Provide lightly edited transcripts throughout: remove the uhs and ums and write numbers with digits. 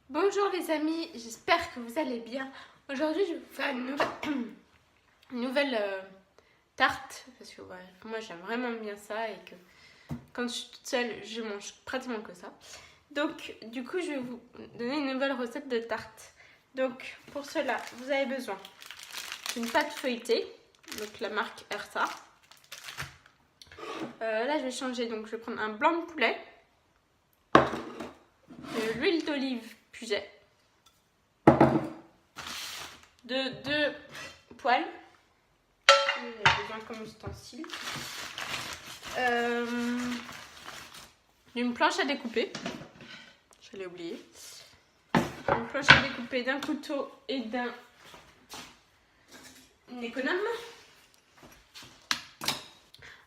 Bonjour les amis, j'espère que vous allez bien. Aujourd'hui je vais vous faire une nouvelle tarte parce que ouais, moi j'aime vraiment bien ça et que quand je suis toute seule je mange pratiquement que ça. Donc du coup je vais vous donner une nouvelle recette de tarte. Donc pour cela vous avez besoin d'une pâte feuilletée, donc la marque Ersa. Là je vais changer, donc je vais prendre un blanc de poulet, de l'huile d'olive Puget, de 2 poêles, j'ai besoin comme ustensile, d'une planche à découper, je l'ai oublié, une planche à découper, d'un couteau et d'un économe.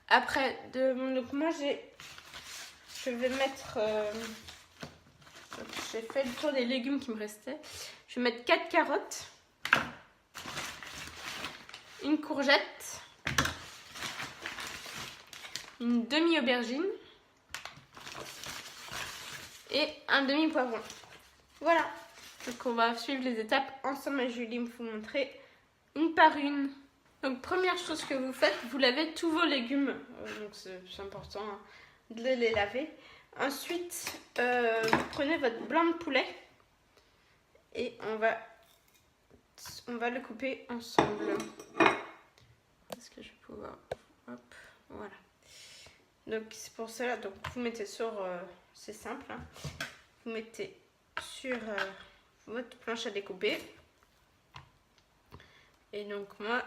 Après, donc moi je vais mettre, j'ai fait le tour des légumes qui me restaient. Je vais mettre 4 carottes, une courgette, une demi-aubergine et un demi-poivron. Voilà. Donc on va suivre les étapes ensemble et Julie me vous montrer une par une. Donc première chose que vous faites, vous lavez tous vos légumes. Donc c'est important hein, de les laver. Ensuite, vous prenez votre blanc de poulet et on va le couper ensemble. Est-ce que je vais pouvoir... Hop, voilà. Donc c'est pour cela, donc vous mettez sur... c'est simple. Hein, vous mettez sur votre planche à découper. Et donc moi,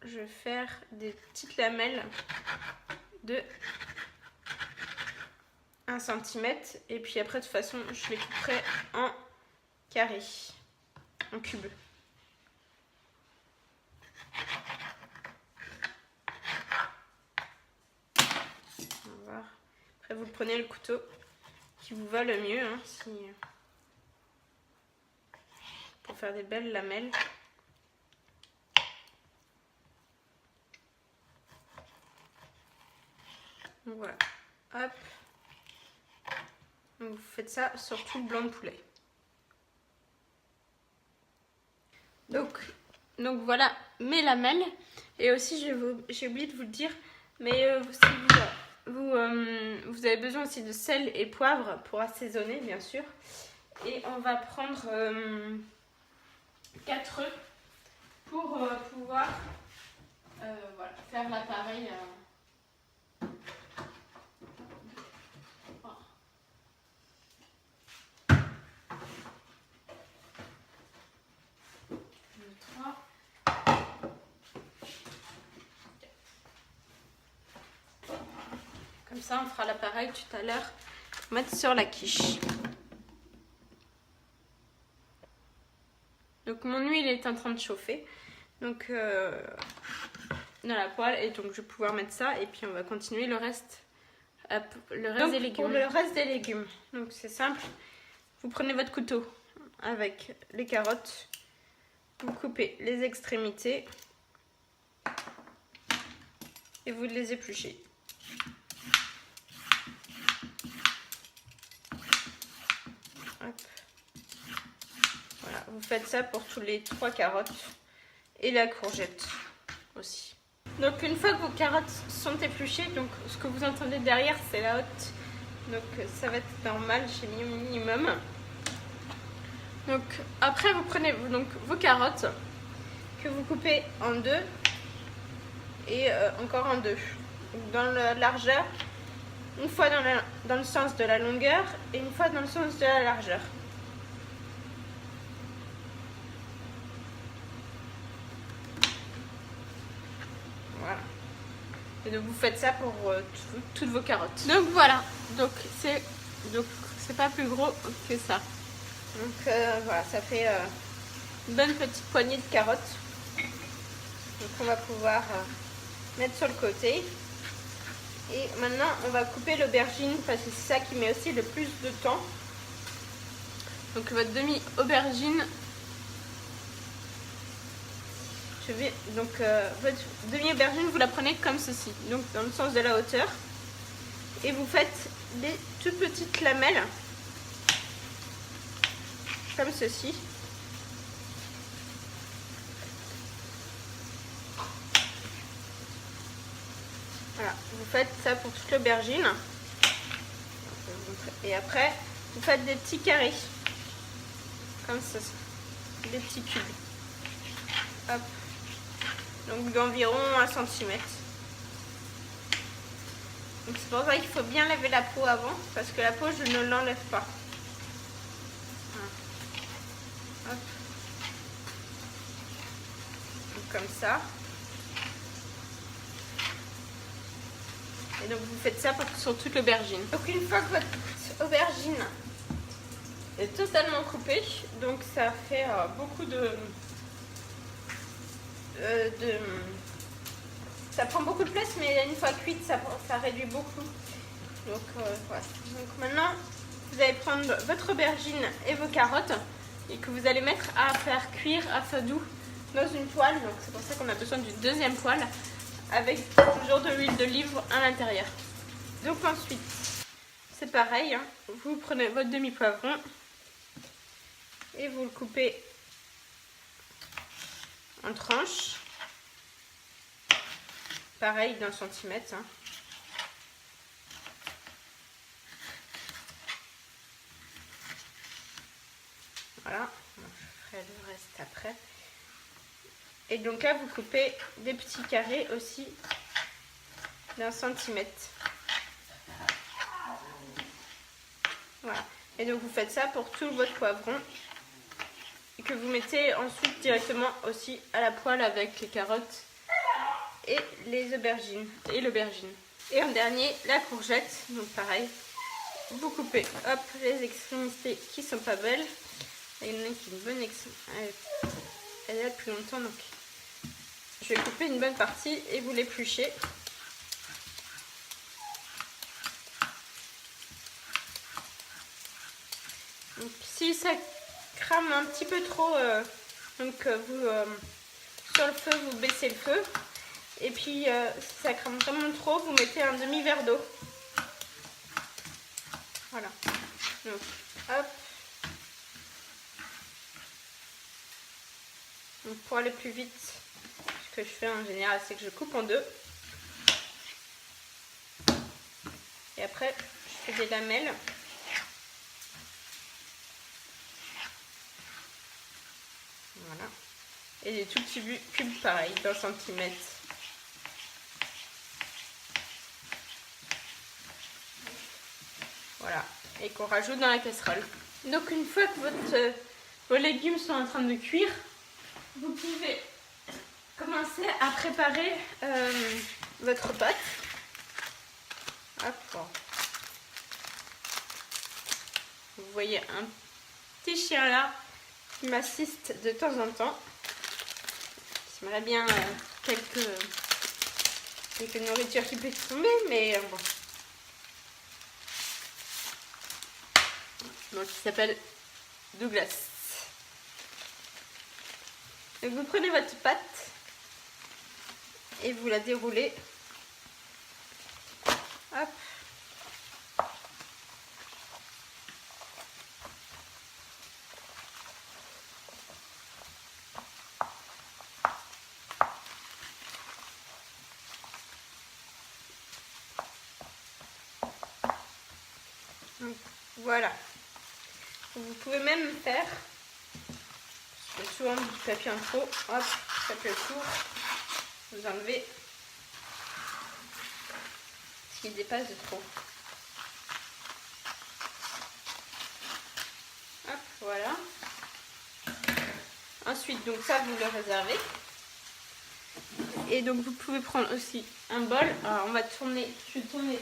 je vais faire des petites lamelles de 1 cm. Et puis après, de toute façon, je les couperai en carré, en cube. On va voir. Après, vous prenez le couteau qui vous va le mieux, hein, pour faire des belles lamelles. Donc voilà, hop. Donc vous faites ça sur tout le blanc de poulet. Donc voilà mes lamelles. Et aussi j'ai oublié de vous le dire, mais si vous avez besoin aussi de sel et poivre pour assaisonner bien sûr. Et on va prendre 4 œufs pour pouvoir voilà, faire l'appareil. Comme ça, on fera l'appareil tout à l'heure pour mettre sur la quiche. Donc mon huile est en train de chauffer. Donc dans la poêle. Et donc je vais pouvoir mettre ça. Et puis on va continuer le reste des légumes. Pour le reste des légumes. Donc c'est simple. Vous prenez votre couteau avec les carottes. Vous coupez les extrémités. Et vous les épluchez. Voilà, vous faites ça pour tous les 3 carottes et la courgette aussi. Donc une fois que vos carottes sont épluchées, donc ce que vous entendez derrière c'est la hotte. Donc ça va être normal, j'ai mis au minimum. Donc après vous prenez donc vos carottes que vous coupez en 2 et encore en 2. Dans la largeur, une fois dans le sens de la longueur et une fois dans le sens de la largeur. Voilà. Et donc vous faites ça pour toutes vos carottes. Donc voilà. Donc c'est pas plus gros que ça. Donc voilà, ça fait une bonne petite poignée de carottes. Donc on va pouvoir mettre sur le côté. Et maintenant on va couper l'aubergine parce que c'est ça qui met aussi le plus de temps. Donc votre demi-aubergine. Votre demi-aubergine, vous la prenez comme ceci, donc dans le sens de la hauteur. Et vous faites des toutes petites lamelles comme ceci. Voilà, vous faites ça pour toute l'aubergine. Et après, vous faites des petits carrés. Comme ça, des petits cubes. Hop. Donc d'environ 1 cm. Donc c'est pour ça qu'il faut bien laver la peau avant, parce que la peau, je ne l'enlève pas. Hop. Donc comme ça. Et donc vous faites ça sur toute l'aubergine. Donc une fois que votre aubergine est totalement coupée, donc ça fait beaucoup ça prend beaucoup de place, mais une fois cuite, ça réduit beaucoup. Donc voilà. Donc maintenant, vous allez prendre votre aubergine et vos carottes et que vous allez mettre à faire cuire à feu doux dans une poêle. Donc c'est pour ça qu'on a besoin d'une deuxième poêle avec toujours de l'huile d'olive à l'intérieur. Donc ensuite, c'est pareil, hein. Vous prenez votre demi-poivron et vous le coupez en tranches. Pareil d'un centimètre. Hein. Voilà, je ferai le reste après. Et donc là, vous coupez des petits carrés aussi d'1 centimètre. Voilà. Et donc vous faites ça pour tout votre poivron. Et que vous mettez ensuite directement aussi à la poêle avec les carottes et les aubergines et l'aubergine. Et en dernier, la courgette. Donc pareil, vous coupez hop les extrémités qui sont pas belles. Il y en a qui est une bonne elle est là depuis longtemps, donc je vais couper une bonne partie et vous l'épluchez. Donc si ça crame un petit peu trop, sur le feu, vous baissez le feu. Et puis si ça crame vraiment trop, vous mettez un demi-verre d'eau. Voilà. Donc hop. Donc pour aller plus vite, ce que je fais en général, c'est que je coupe en deux. Et après, je fais des lamelles. Voilà. Et des tout petits cubes pareil, d'1 centimètre. Voilà. Et qu'on rajoute dans la casserole. Donc une fois que vos légumes sont en train de cuire, vous pouvez commencer à préparer votre pâte. Hop. Vous voyez un petit chien là qui m'assiste de temps en temps. J'aimerais bien quelques nourritures qui puissent tomber, mais bon. Donc il s'appelle Douglas. Donc vous prenez votre pâte et vous la déroulez. Hop. Donc, voilà. Vous pouvez même faire, parce que souvent du papier en trop, hop, ça fait le tour, vous enlevez ce qui dépasse de trop. Hop, voilà. Ensuite, donc ça, vous le réservez. Et donc, vous pouvez prendre aussi un bol. Alors, on va tourner, je vais tourner.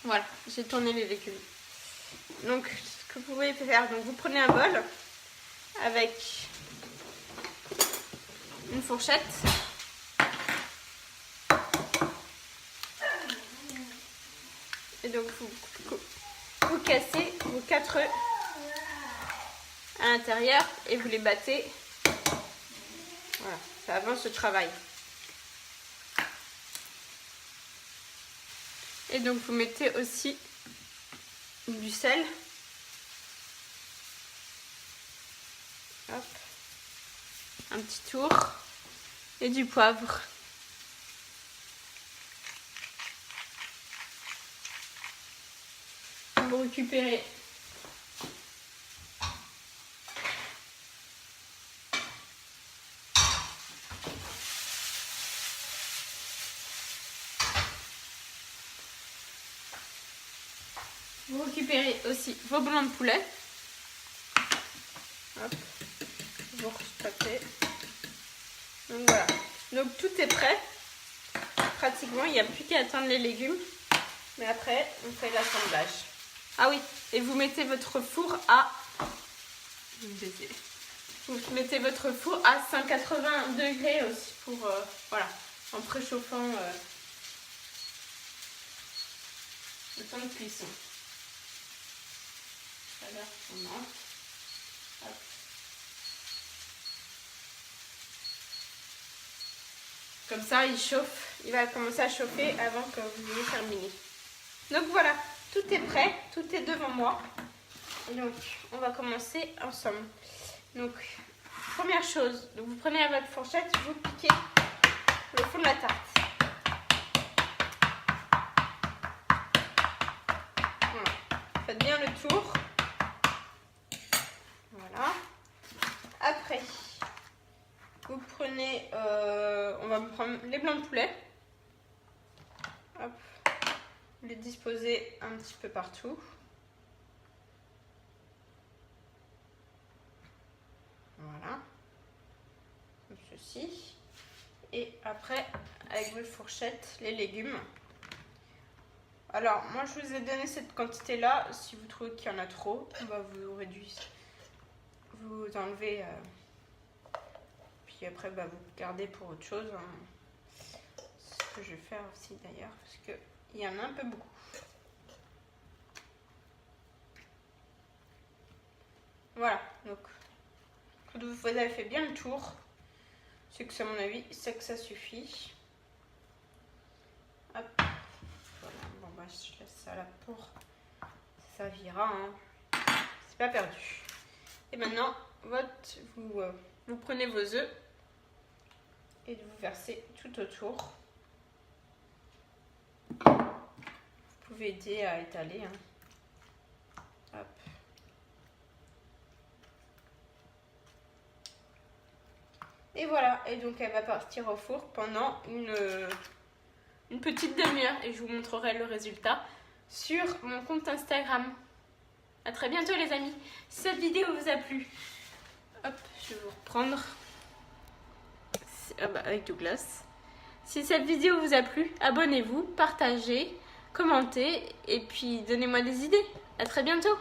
Voilà, j'ai tourné les légumes. Donc, ce que vous pouvez faire, donc vous prenez un bol avec une fourchette. Et donc, vous cassez vos 4 œufs à l'intérieur et vous les battez. Voilà. ça avance le travail. Et donc vous mettez aussi du sel. Hop. Un petit tour. Et du poivre. Vous récupérez aussi vos blancs de poulet. Hop. Vous retapez. Donc voilà. Donc tout est prêt. Pratiquement, il n'y a plus qu'à attendre les légumes. Mais après, on fait l'assemblage. Ah oui, et vous mettez votre four à... Vous mettez votre four à 180 degrés aussi pour... voilà, en préchauffant le temps de cuisson. Chaleur tournante. Hop. Comme ça, il chauffe. Il va commencer à chauffer avant que vous ayez terminé. Donc voilà, tout est prêt, tout est devant moi. Et donc, on va commencer ensemble. Donc, première chose, donc vous prenez votre fourchette, vous piquez le fond de la tarte. Voilà. Faites bien le tour. Voilà. Après, vous prenez, on va prendre les blancs de poulet. Hop. Les disposer un petit peu partout. Voilà. Comme ceci. Et après, avec votre fourchette, les légumes. Alors, moi, je vous ai donné cette quantité-là. Si vous trouvez qu'il y en a trop, bah, vous réduisez. Vous enlevez. Puis après, bah, vous gardez pour autre chose. Hein. C'est ce que je vais faire aussi d'ailleurs. Parce qu'il y en a un peu beaucoup. Voilà. Donc, quand vous avez fait bien le tour, c'est que, à mon avis, c'est que ça suffit. Hop. Voilà. Bon, bah, je laisse ça là pour. Ça servira. Hein. C'est pas perdu. Et maintenant, vous prenez vos œufs et vous versez tout autour. Vous pouvez aider à étaler. Hein. Hop. Et voilà. Et donc, elle va partir au four pendant une petite demi-heure. Et je vous montrerai le résultat sur mon compte Instagram. À très bientôt les amis. Si cette vidéo vous a plu, hop, je vais vous reprendre avec Douglas. Si cette vidéo vous a plu, abonnez-vous, partagez, commentez et puis donnez-moi des idées. À très bientôt.